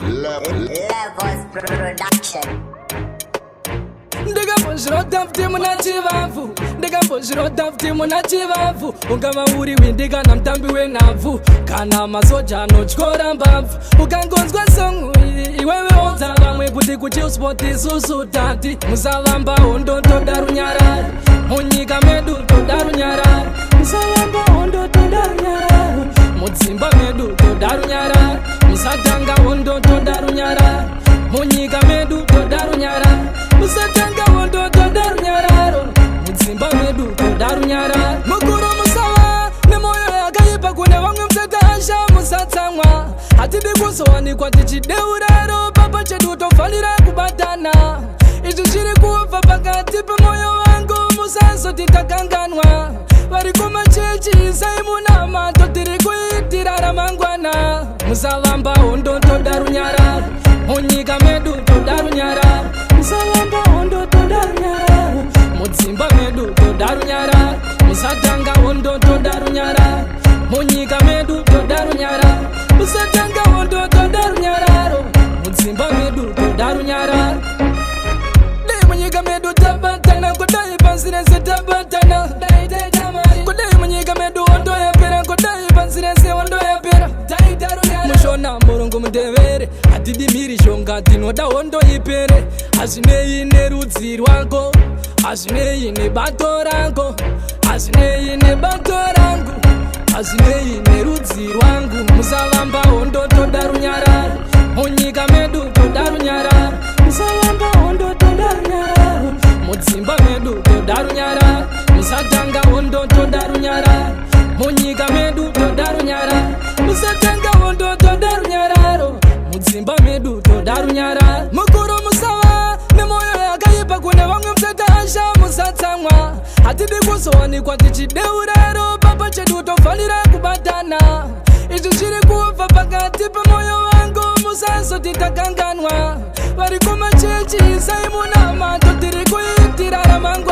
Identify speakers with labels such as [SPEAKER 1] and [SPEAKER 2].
[SPEAKER 1] Levels Production.
[SPEAKER 2] Ndega poshiro tafti munachivavu, ndega poshiro tafti munachivavu. Ungava uri windika na mtambi wenavhu, kana masoja anotyora mbabvu. Ukangonzwa songu iwewe onza vamwe kuti kuchi uspoti susu tati. Musavamba hondo toda runyararo, munyika medu toda runyararo. Musavamba hondo toda runyararo, mudzimba medu toda runyararo. Musatanga hondo toda runyararo, munyika medu toda runyararo. Musatanga hondo toda runyararo, mudzimba medu toda runyararo. Mukuru musawa nemoyo yakaipa kune vamwe msatasha musatsamwa. Hatidi kuzowanikwa tichideuraro, papa chedu tofanira kubatana. Izvi zviri kubva pakati pemoyo wangu, musazoti takanganwa. Vari kumachechi isai munamato tiri kuitira ramangwana. Musavamba hondo toda runyararo, munyika medu toda runyararo. Musavamba hondo toda runyararo, mudzimba medu toda runyararo. Musatanga hondo toda runyararo, munyika medu toda runyararo. Musatanga hondo toda runyararo, mudzimba medu toda runyararo. Dai munyika medu tabatana, kudai pansi rese tabatana. Kudai munyika medu hondo yapera, kudai pansi rese hondo yapera. Mushona murungu mutevere, hatidimiri shonga tinoda hondo ipere. Hazvinei nerudzi rwako, hazvinei nebato rangu, hazvinei nebato rangu, hazvinei nerudzi rwangu. Musavamba hondo toda runyararo, munyika medu toda runyararo. Musavamba hondo toda runyararo, mudzimba medu toda runyararo. Musatanga hondo toda runyararo, munyika medu toda runyararo. Musatanga hondo toda runyararo, mudzimba medu toda runyararo. Mukuru musawa nemoyo yakaipa kune vamwe msatasha musatsamwa. Hatidi kuzowanikwa tichideuraro, papa chedu tofanira kubatana. Izvi zviri kubva pakati pemoyo wangu, musazoti takanganwa. Vari kumachechi isai munamato tiri kuitira ramangwana.